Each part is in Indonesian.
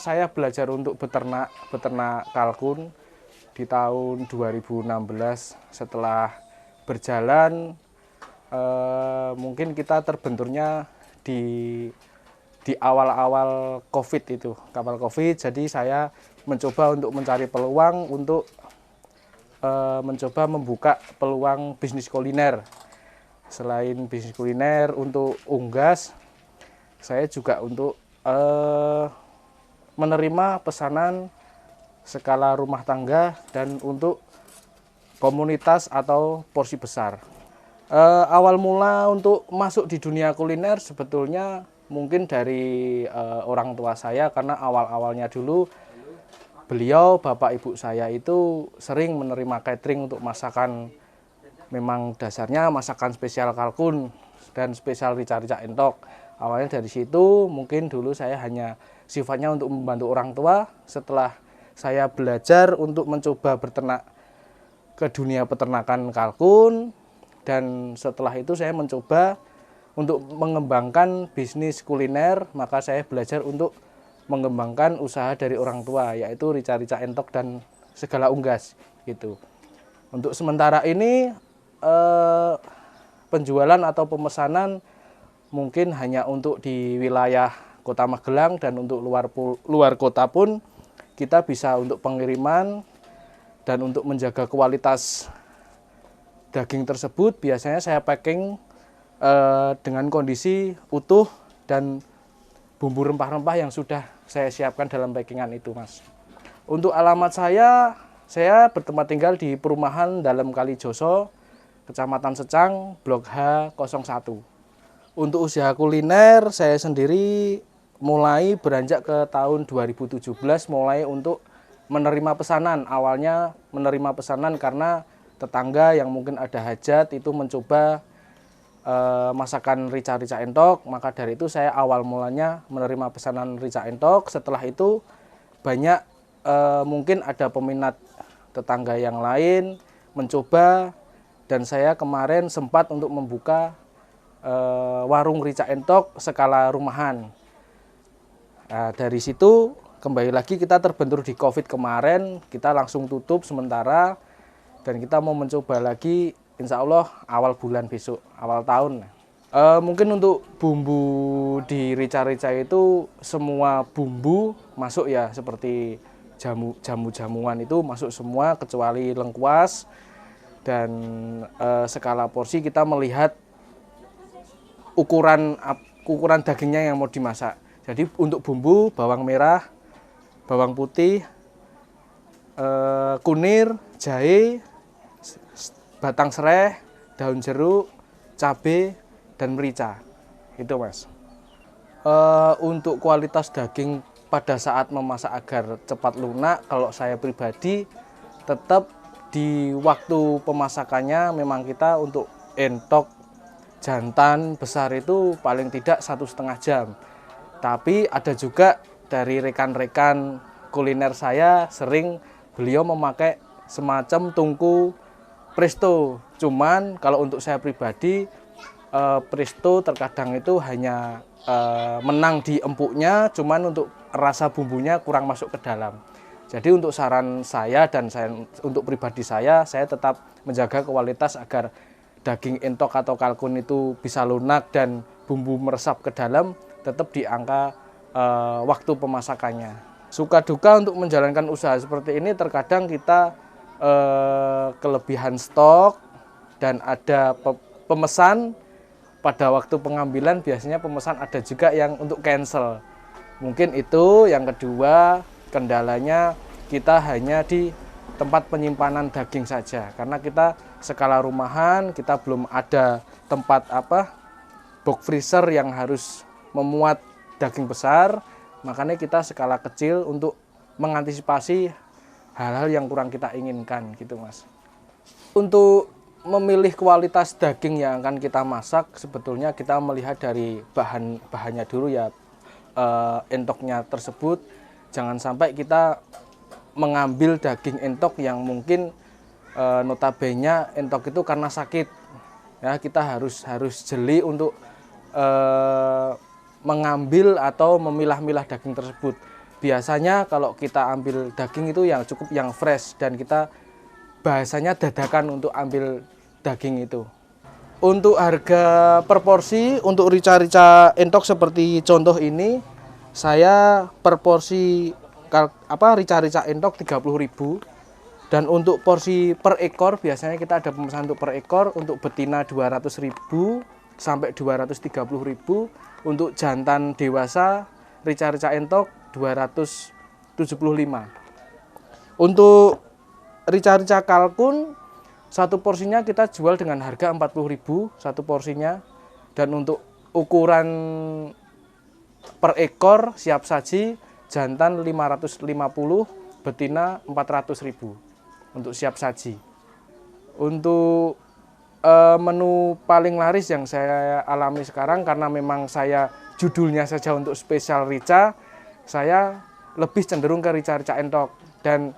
saya belajar untuk beternak kalkun di tahun 2016. Setelah berjalan, mungkin kita terbenturnya di awal-awal COVID itu, kapal COVID. Jadi saya mencoba untuk mencari peluang untuk mencoba membuka peluang bisnis kuliner. Selain bisnis kuliner untuk unggas, saya juga untuk menerima pesanan skala rumah tangga dan untuk komunitas atau porsi besar. Awal mula untuk masuk di dunia kuliner sebetulnya mungkin dari orang tua saya, karena awal-awalnya dulu beliau, bapak ibu saya itu sering menerima catering untuk masakan, memang dasarnya masakan spesial kalkun dan spesial rica-rica entok. Awalnya dari situ, mungkin dulu saya hanya sifatnya untuk membantu orang tua. Setelah saya belajar untuk mencoba berternak ke dunia peternakan kalkun, dan setelah itu saya mencoba untuk mengembangkan bisnis kuliner, maka saya belajar untuk mengembangkan usaha dari orang tua, yaitu rica-rica entok dan segala unggas gitu. Untuk sementara ini penjualan atau pemesanan mungkin hanya untuk di wilayah Kota Magelang, dan untuk luar kota pun kita bisa untuk pengiriman. Dan untuk menjaga kualitas daging tersebut, biasanya saya packing dengan kondisi utuh dan bumbu rempah-rempah yang sudah saya siapkan dalam packingan itu, Mas. Untuk alamat saya bertempat tinggal di perumahan Dalam Kalijoso, Kecamatan Secang, Blok H01. Untuk usaha kuliner, saya sendiri mulai beranjak ke tahun 2017, mulai untuk menerima pesanan. Awalnya menerima pesanan karena tetangga yang mungkin ada hajat itu mencoba masakan rica-rica entok, maka dari itu saya awal mulanya menerima pesanan rica entok. Setelah itu banyak mungkin ada peminat tetangga yang lain mencoba, dan saya kemarin sempat untuk membuka warung rica entok skala rumahan. Nah, dari situ kembali lagi kita terbentur di COVID kemarin, kita langsung tutup sementara, dan kita mau mencoba lagi insya Allah awal bulan besok, awal tahun. Mungkin untuk bumbu di rica-rica itu semua bumbu masuk ya, seperti jamu-jamuan itu masuk semua kecuali lengkuas. Dan skala porsi kita melihat ukuran dagingnya yang mau dimasak. Jadi untuk bumbu bawang merah, bawang putih, kunir, jahe, batang sereh, daun jeruk, cabai, dan merica. Itu, Mas. Untuk kualitas daging pada saat memasak agar cepat lunak, kalau saya pribadi tetap di waktu pemasakannya memang kita untuk entok jantan besar itu paling tidak 1,5 jam. Tapi ada juga dari rekan-rekan kuliner saya sering beliau memakai semacam tungku presto. Cuman kalau untuk saya pribadi, presto terkadang itu hanya menang di empuknya, cuman untuk rasa bumbunya kurang masuk ke dalam. Jadi untuk saran saya dan untuk pribadi saya tetap menjaga kualitas agar daging entok atau kalkun itu bisa lunak dan bumbu meresap ke dalam, tetap di angka waktu pemasakannya. Suka duka untuk menjalankan usaha seperti ini, terkadang kita kelebihan stok dan ada pemesan pada waktu pengambilan, biasanya pemesan ada juga yang untuk cancel. Mungkin itu. Yang kedua, kendalanya kita hanya di tempat penyimpanan daging saja, karena kita skala rumahan, kita belum ada tempat box freezer yang harus memuat daging besar, makanya kita skala kecil untuk mengantisipasi hal-hal yang kurang kita inginkan gitu, Mas. Untuk memilih kualitas daging yang akan kita masak, sebetulnya kita melihat dari bahannya dulu ya, entoknya tersebut. Jangan sampai kita mengambil daging entok yang mungkin notabene entok itu karena sakit. Ya, kita harus jeli untuk mengambil atau memilah-milah daging tersebut. Biasanya kalau kita ambil daging itu yang cukup yang fresh dan kita bahasanya dadakan untuk ambil daging itu. Untuk harga per porsi untuk rica-rica entok seperti contoh ini, saya per porsi rica-rica entok 30.000, dan untuk porsi per ekor biasanya kita ada pemesanan untuk per ekor. Untuk betina 200.000 sampai 230.000, untuk jantan dewasa rica-rica entok 275. Untuk rica-rica kalkun satu porsinya kita jual dengan harga 40.000 satu porsinya, dan untuk ukuran per ekor siap saji jantan 550, betina 400.000 untuk siap saji. Untuk menu paling laris yang saya alami sekarang, karena memang saya judulnya saja untuk spesial rica, saya lebih cenderung ke rica-rica entok. Dan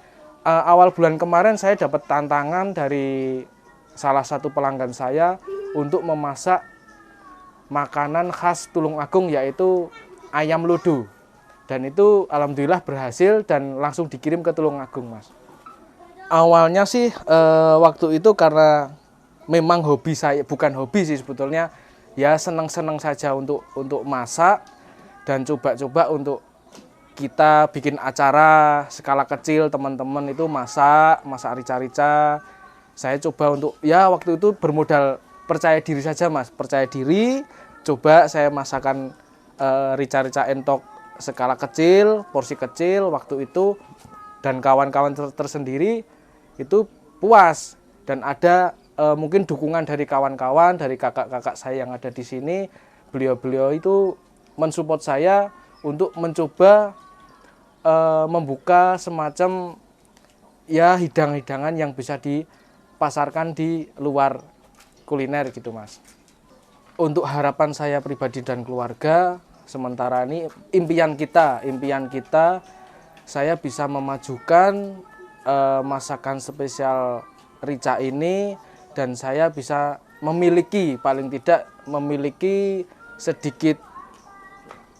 awal bulan kemarin saya dapat tantangan dari salah satu pelanggan saya untuk memasak makanan khas Tulungagung, yaitu ayam ludu. Dan itu alhamdulillah berhasil dan langsung dikirim ke Tulungagung, Mas. Awalnya sih waktu itu karena memang hobi saya, bukan hobi sih sebetulnya, ya seneng-seneng saja untuk masak dan coba-coba untuk kita bikin acara skala kecil, teman-teman itu masak rica-rica. Saya coba untuk, ya waktu itu bermodal percaya diri saja, Mas. Percaya diri, coba saya masakan rica-rica entok skala kecil, porsi kecil waktu itu, dan kawan-kawan tersendiri itu puas. Dan ada mungkin dukungan dari kawan-kawan, dari kakak-kakak saya yang ada di sini. Beliau-beliau itu mensupport saya untuk mencoba membuka semacam ya hidangan-hidangan yang bisa dipasarkan di luar kuliner gitu, Mas. Untuk harapan saya pribadi dan keluarga, sementara ini impian kita saya bisa memajukan masakan spesial rica ini, dan saya bisa paling tidak memiliki sedikit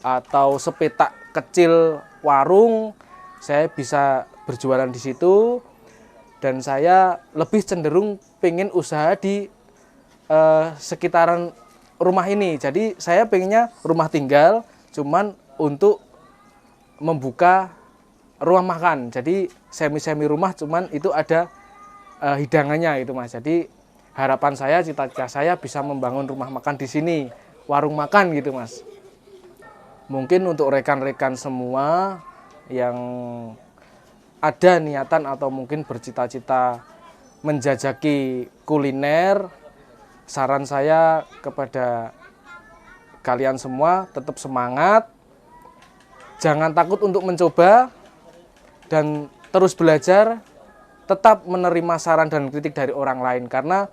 atau sepetak kecil warung. Saya bisa berjualan di situ, dan saya lebih cenderung pengen usaha di sekitaran rumah ini. Jadi saya pengennya rumah tinggal, cuman untuk membuka ruang makan. Jadi semi-semi rumah, cuman itu ada hidangannya itu, Mas. Jadi harapan saya, cita-cita saya bisa membangun rumah makan di sini, warung makan gitu, Mas. Mungkin untuk rekan-rekan semua yang ada niatan atau mungkin bercita-cita menjajaki kuliner, saran saya kepada kalian semua tetap semangat, jangan takut untuk mencoba, dan terus belajar, tetap menerima saran dan kritik dari orang lain, karena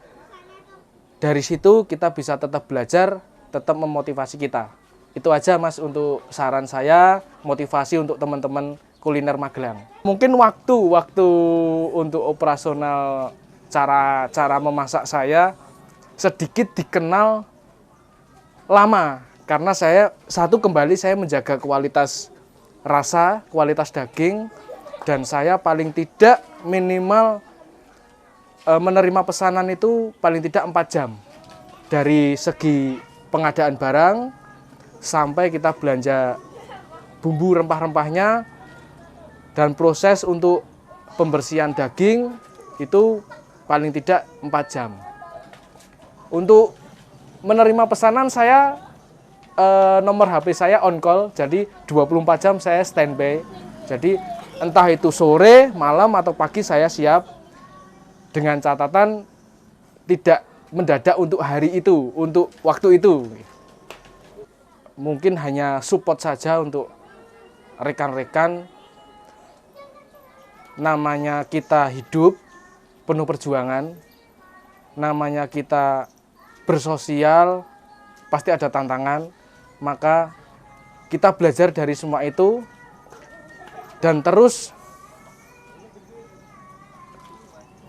dari situ kita bisa tetap belajar, tetap memotivasi kita. Itu aja, Mas, untuk saran saya, motivasi untuk teman-teman kuliner Magelang. Mungkin waktu untuk operasional cara memasak saya sedikit dikenal lama, karena saya menjaga kualitas rasa, kualitas daging, dan saya paling tidak minimal menerima pesanan itu paling tidak 4 jam. Dari segi pengadaan barang sampai kita belanja bumbu rempah-rempahnya, dan proses untuk pembersihan daging itu paling tidak 4 jam. Untuk menerima pesanan saya nomor HP saya on call, jadi 24 jam saya standby. Jadi entah itu sore, malam, atau pagi saya siap, dengan catatan tidak mendadak untuk hari itu, untuk waktu itu. Mungkin hanya support saja untuk rekan-rekan. Namanya kita hidup penuh perjuangan, namanya kita bersosial, pasti ada tantangan. Maka kita belajar dari semua itu, dan terus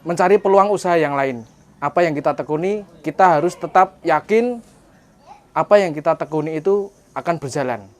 mencari peluang usaha yang lain. Apa yang kita tekuni, kita harus tetap yakin apa yang kita tekuni itu akan berjalan.